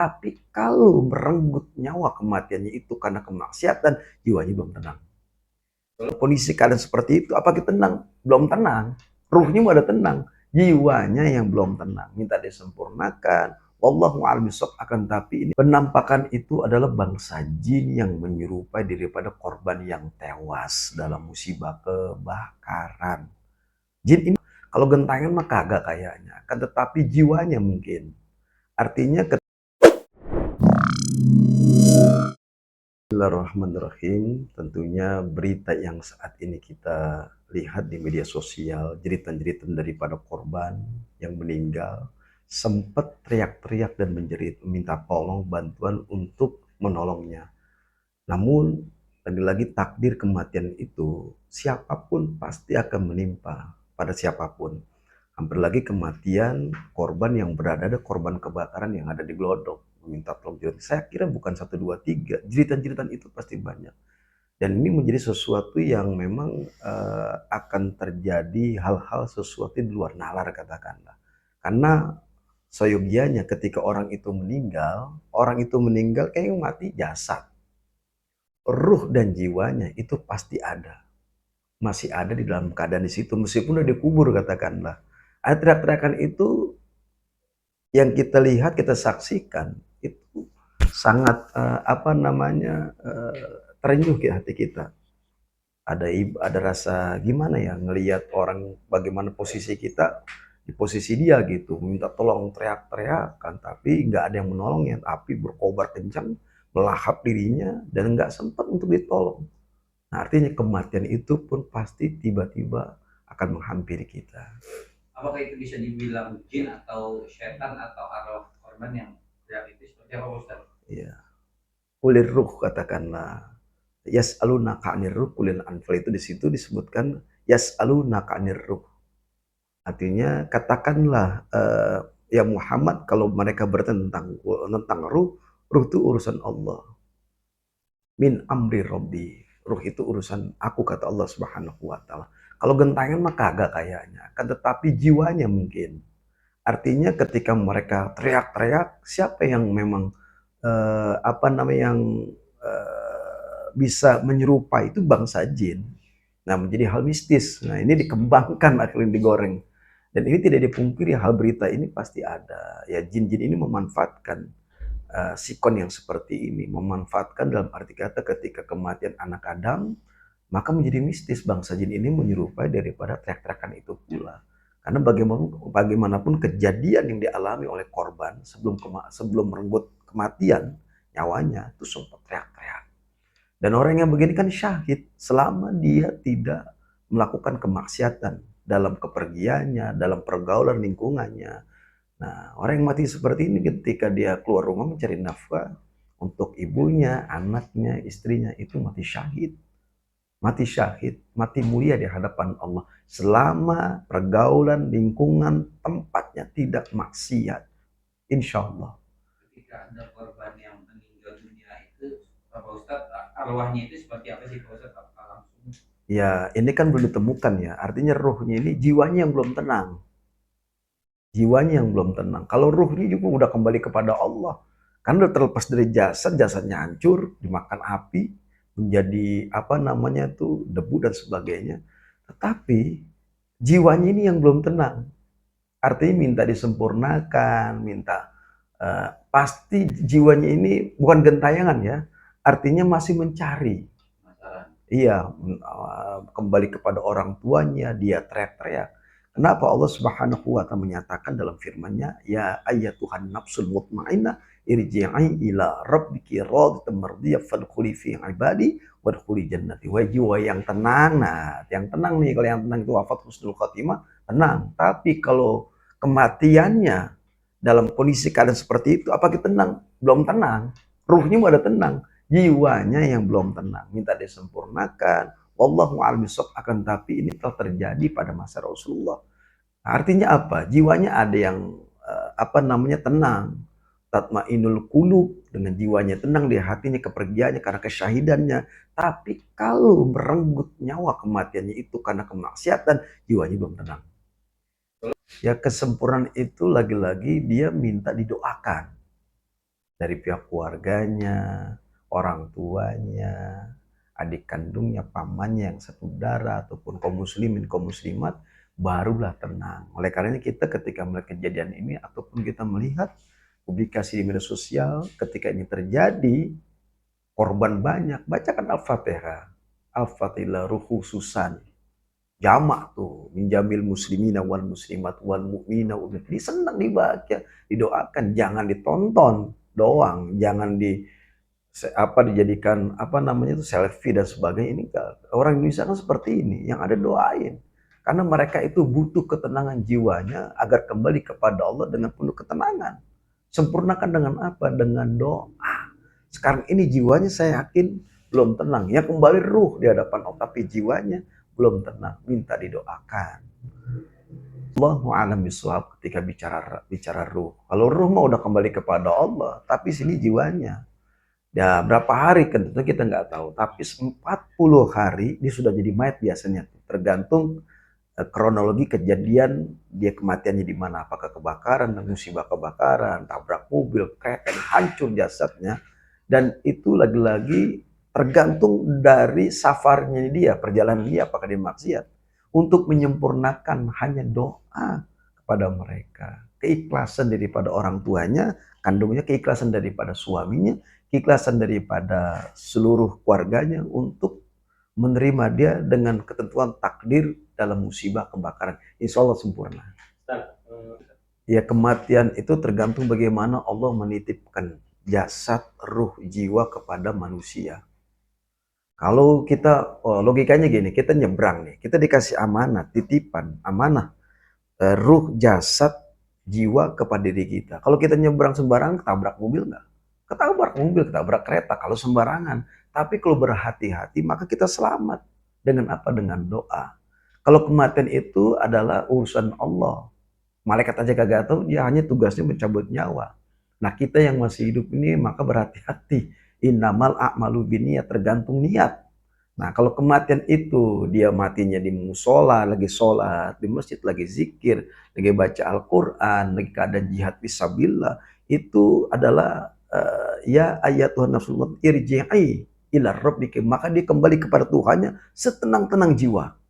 Tapi kalau merenggut nyawa kematiannya itu karena kemaksiatan, jiwanya belum tenang. Kalau kondisi keadaan seperti itu, apa kita tenang? Belum tenang. Ruhnya udah tenang, jiwanya yang belum tenang. Minta disempurnakan. Wallahu a'lam bishawab. Akan tapi ini penampakan itu adalah bangsa jin yang menyerupai daripada korban yang tewas dalam musibah kebakaran. Jin ini kalau gentangan mah kagak kayaknya, kan tetapi jiwanya mungkin. Artinya Bismillahirrahmanirrahim. Tentunya berita yang saat ini kita lihat di media sosial, jeritan-jeritan daripada korban yang meninggal, sempat teriak-teriak dan menjerit, meminta tolong bantuan untuk menolongnya. Namun, lagi-lagi takdir kematian itu, siapapun pasti akan menimpa pada siapapun. Hampir lagi kematian korban yang berada, ada korban kebakaran yang ada di Glodok meminta tolong jeritan. Saya kira bukan satu dua tiga, jeritan-jeritan itu pasti banyak. Dan ini menjadi sesuatu yang memang akan terjadi hal-hal sesuatu di luar nalar katakanlah. Karena seyogianya ketika orang itu meninggal kayak mati jasad. Ruh dan jiwanya itu pasti ada. Masih ada di dalam keadaan di situ meskipun udah dikubur katakanlah. Ada teriak-teriakan itu yang kita lihat, kita saksikan itu sangat terenyuh ke hati kita. Ada rasa gimana ya ngelihat orang bagaimana posisi kita di posisi dia gitu, minta tolong teriak-teriakan tapi nggak ada yang menolongnya, api berkobar kencang melahap dirinya dan nggak sempat untuk ditolong. Nah, artinya kematian itu pun pasti tiba-tiba akan menghampiri kita. Apakah itu bisa dibilang jin atau setan atau arwah korban yang teriak itu seperti apa Ustaz? Iya. Kulir ruh katakanlah. Yas'alunaka 'anir ruh qulil anfal, itu di situ disebutkan yas'alunaka 'anir ruh. Artinya katakanlah ya Muhammad kalau mereka bertentang tentang ruh, ruh itu urusan Allah. Min amri Rabbi. Ruh itu urusan aku kata Allah Subhanahu wa taala. Kalau gentangan mah kagak kayaknya, kan tetapi jiwanya mungkin. Artinya ketika mereka teriak-teriak, siapa yang memang yang bisa menyerupai itu bangsa jin. Nah, menjadi hal mistis. Nah, ini dikembangkan akhirnya digoreng. Dan ini tidak dipungkiri hal berita ini pasti ada. Ya, jin-jin ini memanfaatkan sikon yang seperti ini, memanfaatkan dalam arti kata ketika kematian anak Adam, maka menjadi mistis bangsa jin ini menyerupai daripada teriak-teriakan itu pula. Karena bagaimanapun kejadian yang dialami oleh korban sebelum merenggut kematian nyawanya itu sempat teriak-teriak. Dan orang yang begini kan syahid selama dia tidak melakukan kemaksiatan dalam kepergiannya, dalam pergaulan lingkungannya. Nah, orang yang mati seperti ini ketika dia keluar rumah mencari nafkah untuk ibunya, anaknya, istrinya itu mati syahid. Mati syahid, mati mulia di hadapan Allah. Selama pergaulan, lingkungan, tempatnya tidak maksiat. Insya Allah. Ketika ada korban yang meninggal dunia itu, Pak Ustaz, arwahnya itu seperti apa sih Pak Ustaz? Apakah langsung Ya, ini kan belum ditemukan ya. Artinya ruhnya ini, jiwanya yang belum tenang. Jiwanya yang belum tenang. Kalau ruhnya juga udah kembali kepada Allah. Kan udah terlepas dari jasad, jasadnya hancur, dimakan api, menjadi debu dan sebagainya. Tetapi jiwanya ini yang belum tenang. Artinya minta disempurnakan, minta pasti jiwanya ini bukan gentayangan ya. Artinya masih mencari. penasaran? Iya, kembali kepada orang tuanya, dia teriak-teriak. Kenapa Allah Subhanahu wa taala menyatakan dalam firman-Nya, "Ya ayyatuhan nafsul mutmainnah, irji'i ila rabbiki radhatan mardiyah fadkhuli fi ibadi wadkhuli jannati." Wahai jiwa yang tenang. Nah, yang tenang nih, kalau yang tenang itu wafat husnul khotimah, tenang. Tapi kalau kematiannya dalam kondisi keadaan seperti itu, apa kita tenang? Belum tenang. Ruhnya ada tenang, jiwanya yang belum tenang, minta disempurnakan. Wallahu a'lam bishawab. Akan tapi ini telah terjadi pada masa Rasulullah. Artinya apa? Jiwanya ada yang tenang. Tatmainul qulub, dengan jiwanya tenang, di hatinya kepergiannya karena kesyahidannya. Tapi kalau merenggut nyawa kematiannya itu karena kemaksiatan, jiwanya belum tenang. Ya, kesempurnaan itu lagi-lagi dia minta didoakan. dari pihak keluarganya, orang tuanya, adik kandungnya, pamannya yang satu darah, ataupun kaum muslimin, kaum muslimat, barulah tenang. Oleh karenanya kita ketika melihat kejadian ini, ataupun kita melihat publikasi di media sosial, ketika ini terjadi, korban banyak, bacakan Al-Fatihah. Al-Fatihah ruh khususan. Jamak tuh, minjamil muslimina wal muslimat wal mu'mina wal mu'minat. Disenang, dibaca, didoakan, jangan ditonton doang, jangan dijadikan apa namanya itu selfie dan sebagainya. Ini orang Indonesia kan seperti ini, yang ada doain. Karena mereka itu butuh ketenangan jiwanya agar kembali kepada Allah dengan penuh ketenangan. Sempurnakan dengan apa? Dengan doa. Sekarang ini jiwanya saya yakin belum tenang. Ya kembali ruh di hadapan Allah, tapi jiwanya belum tenang. Minta didoakan. Allahu a'lam bishawab ketika bicara ruh. Kalau ruh mah udah kembali kepada Allah, tapi sini jiwanya. Ya berapa hari kan tentu kita nggak tahu. Tapi 40 hari dia sudah jadi mayat biasanya. Tergantung kronologi kejadian dia kematiannya di mana. Apakah kebakaran, musibah kebakaran, tabrak mobil, kereta, hancur jasadnya. Dan itu lagi-lagi tergantung dari safarnya dia, perjalanan dia, apakah dia maksiat. Untuk menyempurnakan hanya doa kepada mereka. Keikhlasan daripada orang tuanya, kandungnya, keikhlasan daripada suaminya, keikhlasan daripada seluruh keluarganya untuk menerima dia dengan ketentuan takdir dalam musibah kebakaran. Insya Allah sempurna. Ya kematian itu tergantung bagaimana Allah menitipkan jasad, ruh, jiwa kepada manusia. Kalau kita, logikanya gini, kita nyebrang nih, kita dikasih amanah, titipan, amanah, ruh, jasad, jiwa kepada diri kita. Kalau kita nyebrang sembarangan, ketabrak mobil nggak? Ketabrak mobil, ketabrak kereta, kalau sembarangan. Tapi kalau berhati-hati, maka kita selamat. Dengan apa? Dengan doa. Kalau kematian itu adalah urusan Allah. Malaikat aja kagak tahu, dia hanya tugasnya mencabut nyawa. Nah kita yang masih hidup ini maka berhati-hati. Innamal a'malu binniyat, tergantung niat. Nah kalau kematian itu dia matinya di musola, lagi sholat, di masjid lagi zikir, lagi baca Al-Quran, lagi keadaan jihad fisabilillah, itu adalah ya ayat Tuhan nafsul irji'i ila rabbika, maka dia kembali kepada Tuhannya setenang-tenang jiwa.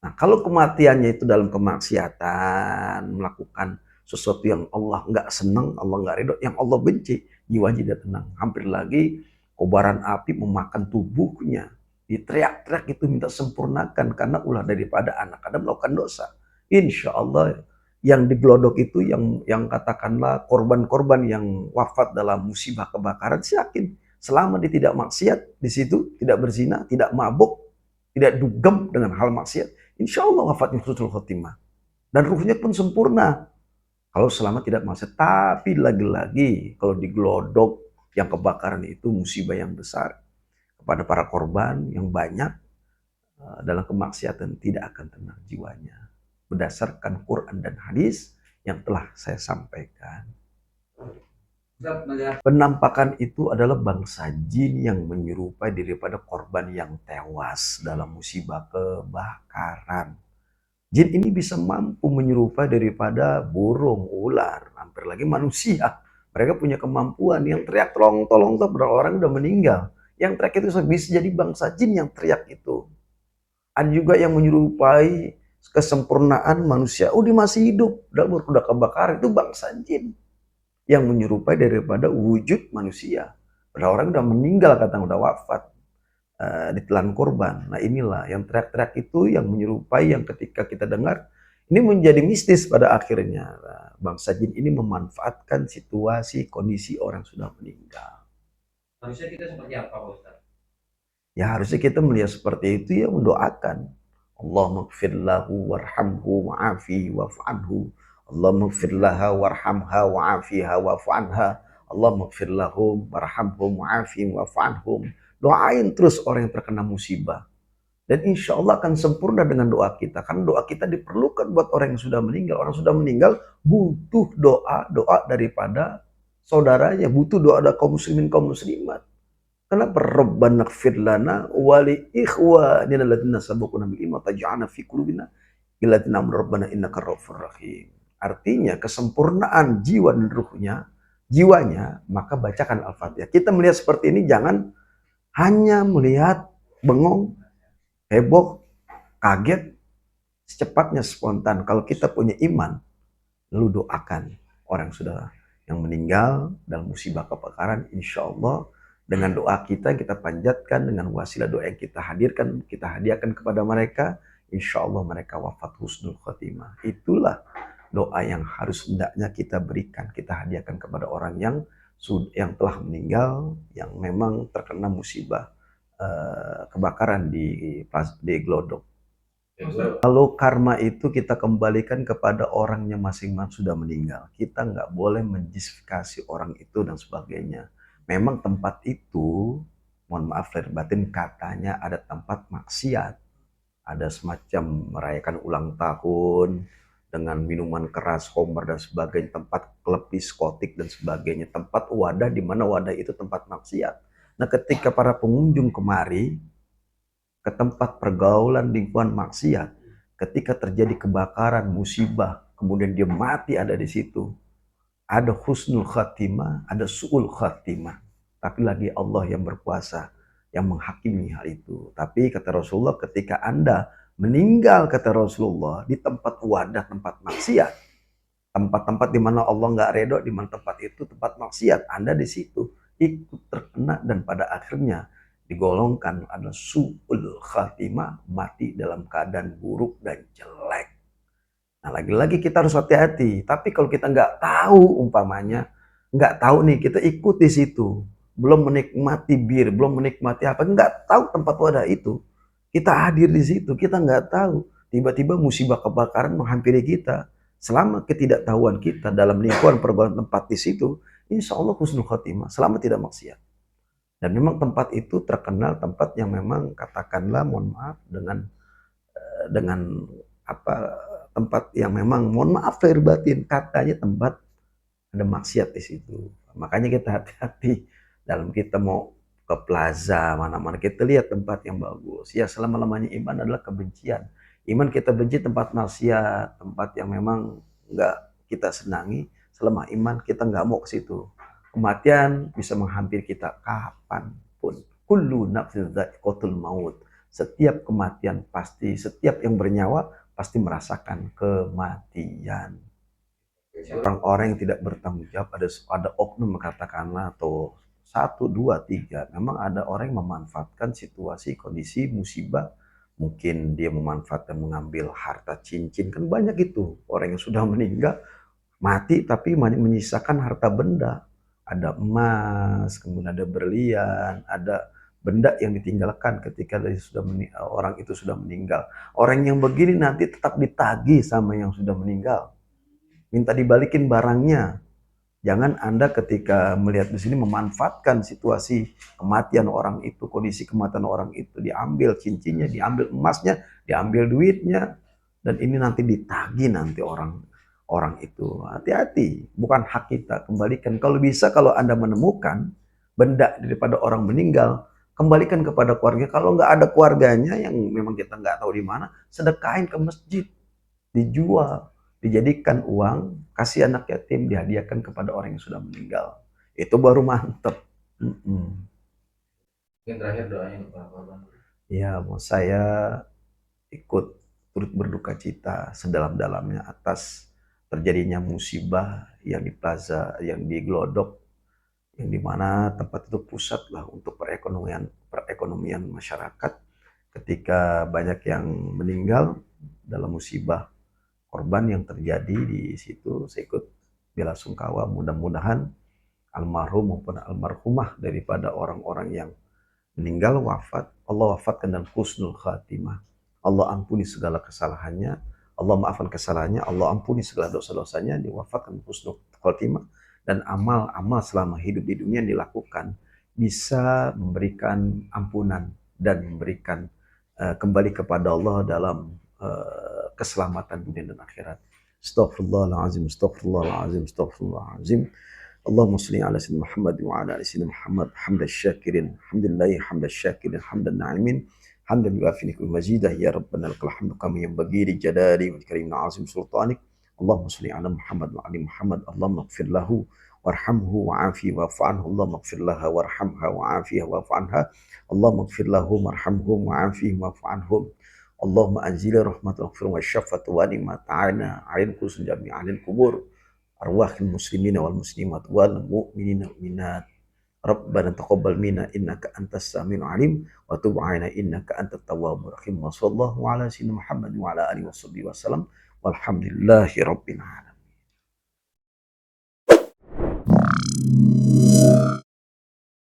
Nah, kalau kematiannya itu dalam kemaksiatan, melakukan sesuatu yang Allah nggak senang, Allah nggak ridho, yang Allah benci, jiwanya tidak tenang. Hampir lagi kobaran api memakan tubuhnya. Diteriak-teriak itu minta sempurnakan karena ulah daripada anak Adam melakukan dosa. Insya Allah yang digelodok itu yang katakanlah korban-korban yang wafat dalam musibah kebakaran, saya yakin selama dia tidak maksiat di situ, tidak berzina, tidak mabuk, tidak dugem dengan hal maksiat, insya Allah wafatnya husnul khotimah. Dan ruhnya pun sempurna. Kalau selama tidak maksiat. Tapi lagi-lagi kalau digelodok yang kebakaran itu musibah yang besar. Kepada para korban yang banyak dalam kemaksiatan tidak akan tenang jiwanya. Berdasarkan Quran dan hadis yang telah saya sampaikan. Penampakan itu adalah bangsa jin yang menyerupai daripada korban yang tewas dalam musibah kebakaran. Jin ini bisa mampu menyerupai daripada burung, ular, hampir lagi manusia. Mereka punya kemampuan yang teriak tolong kepada orang udah meninggal. Yang teriak itu bisa jadi bangsa jin yang teriak itu. Ada juga yang menyerupai kesempurnaan manusia. Oh dia masih hidup, udah kebakaran, itu bangsa jin yang menyerupai daripada wujud manusia. Padahal orang udah meninggal, kata udah wafat, ditelan korban. Nah inilah yang teriak-teriak itu yang menyerupai, yang ketika kita dengar ini menjadi mistis pada akhirnya. Nah, bangsa jin ini memanfaatkan situasi kondisi orang sudah meninggal. Harusnya kita seperti apa Pak Ustaz? Ya harusnya kita melihat seperti itu ya mendoakan. Allahumma ighfir lahu warhamhu wa'afihi wa'fu anhu. Allahumma ighfir laha warhamha wa'afiha wa'fu anha. Allahumma ighfir lahum warhamhum wa'afihim wa'fu anhum. Doain terus orang yang terkena musibah. Dan insya Allah akan sempurna dengan doa kita. Karena doa kita diperlukan buat orang yang sudah meninggal. Orang sudah meninggal butuh doa daripada saudaranya. Butuh doa dari kaum muslimin, kaum muslimat. Kenapa? Rabbana ighfir lana wa li ikhwanina alladziina sabaquna bil iman taj'alna fi qulubina ghillatan rabbana innaka ra'ufur rahim. Artinya kesempurnaan jiwa dan ruhnya jiwanya, maka bacakan Al-Fatihah. Kita melihat seperti ini jangan hanya melihat bengong, heboh, kaget, secepatnya spontan. Kalau kita punya iman, lalu doakan orang sudah yang meninggal dalam musibah kebakaran, insya Allah dengan doa kita panjatkan, dengan wasilah doa yang kita hadirkan, kita hadiahkan kepada mereka, insya Allah mereka wafat husnul khotimah. Itulah doa yang harus hendaknya kita berikan, kita hadiahkan kepada orang yang telah meninggal, yang memang terkena musibah kebakaran di Glodok. Kalau karma itu kita kembalikan kepada orangnya masing-masing sudah meninggal. Kita nggak boleh menjustifikasi orang itu dan sebagainya. Memang tempat itu, mohon maaf lahir batin, katanya ada tempat maksiat. Ada semacam merayakan ulang tahun dengan minuman keras, homer dan sebagainya, tempat klub diskotik dan sebagainya, tempat wadah di mana wadah itu tempat maksiat. Nah, ketika para pengunjung kemari ke tempat pergaulan lingkungan maksiat, ketika terjadi kebakaran, musibah, kemudian dia mati ada di situ, ada husnul khatimah, ada su'ul khatimah. Tapi lagi Allah yang berkuasa, yang menghakimi hal itu. Tapi kata Rasulullah, ketika Anda meninggal, kata Rasulullah, di tempat wadah, tempat maksiat, tempat-tempat di mana Allah nggak redho, di mana tempat itu tempat maksiat, Anda di situ ikut terkena dan pada akhirnya digolongkan adalah su'ul khatimah, mati dalam keadaan buruk dan jelek. Nah, lagi-lagi kita harus hati-hati. Tapi kalau kita nggak tahu umpamanya, nggak tahu nih, kita ikut di situ, belum menikmati bir, belum menikmati apa, nggak tahu tempat wadah itu, kita hadir di situ, kita nggak tahu. Tiba-tiba musibah kebakaran menghampiri kita. Selama ketidaktahuan kita dalam lingkungan pergaulan tempat di situ, insya Allah husnul khotimah, selama tidak maksiat. Dan memang tempat itu terkenal tempat yang memang katakanlah mohon maaf dengan apa, tempat yang memang mohon maaf lahir batin, katanya tempat ada maksiat di situ. Makanya kita hati-hati dalam kita mau ke plaza mana-mana, kita lihat tempat yang bagus. Ya, selama-lamanya iman adalah kebencian. Iman kita benci tempat maksiat, tempat yang memang nggak kita senangi. Selama iman kita nggak mau ke situ. Kematian bisa menghampiri kita kapanpun. Kullu nafsin dha'iqatul maut. Setiap kematian pasti, setiap yang bernyawa pasti merasakan kematian. Orang-orang yang tidak bertanggung jawab, ada oknum katakanlah, atau satu, dua, tiga, memang ada orang yang memanfaatkan situasi, kondisi, musibah, mungkin dia memanfaatkan mengambil harta cincin, kan banyak itu, orang yang sudah meninggal, mati tapi menyisakan harta benda, ada emas, kemudian ada berlian, ada benda yang ditinggalkan ketika orang itu sudah meninggal. Orang yang begini nanti tetap ditagih sama yang sudah meninggal, minta dibalikin barangnya. Jangan Anda ketika melihat di sini memanfaatkan situasi kematian orang itu, kondisi kematian orang itu, diambil cincinnya, diambil emasnya, diambil duitnya, dan ini nanti ditagih nanti orang itu. Hati-hati, bukan hak kita, kembalikan. Kalau bisa, kalau Anda menemukan benda daripada orang meninggal, kembalikan kepada keluarga. Kalau nggak ada keluarganya yang memang kita nggak tahu di mana, sedekahin ke masjid, dijual, dijadikan uang, kasih anak yatim, dihadiahkan kepada orang yang sudah meninggal. Itu baru mantep. Mungkin terakhir doanya untuk para korban. Ya, mau saya ikut turut berduka cita sedalam-dalamnya atas terjadinya musibah yang di plaza, yang di Glodok, yang dimana tempat itu pusat lah untuk perekonomian masyarakat. Ketika banyak yang meninggal dalam musibah korban yang terjadi di situ, saya ikut bela sungkawa. Mudah-mudahan almarhum maupun almarhumah daripada orang-orang yang meninggal wafat, Allah wafatkan dan husnul khatimah. Allah ampuni segala kesalahannya, Allah maafkan kesalahannya, Allah ampuni segala dosa-dosanya, diwafatkan husnul khatimah, dan amal-amal selama hidup di dunia yang dilakukan bisa memberikan ampunan dan memberikan kembali kepada Allah dalam keselamatan dunia dan akhirat. Astaghfirullahaladzim, astaghfirullahaladzim, astaghfirullahaladzim. Allahumma salli ala sayyidina Muhammad wa ala ali sayyidina Muhammad hamdan syakirin, hamdulillahi hamdan syakirin, hamdan na'imin, hamdan yuafi nikul mazidah, ya rabbana lakal hamdu kama yanbaghi li jalali wa karim azim sultanik. Allahumma salli ala Muhammad wa ali Muhammad, Allahumma ighfir lahu warhamhu wa'afi wa'fu anhu, Allahumma ighfir laha warhamha wa'afiha wa'fu anha, Allahumma ighfir lahum warhamhum wa'afihim wa'fu anhum, Allahumma anzil rahmat waghfir wa syafat wa ni'mat ta'ana ain kusun jami'an lil kubur arwahil muslimina wal muslimat wal mu'minina wal mu'minat. Rabbana taqabbal minna innaka antas samiul alim wa tub 'alaina innaka antat tawwabur rahim. Wa sallallahu ala sayyidina Muhammad wa ala alihi wasallam. Walhamdulillahi rabbil alamin.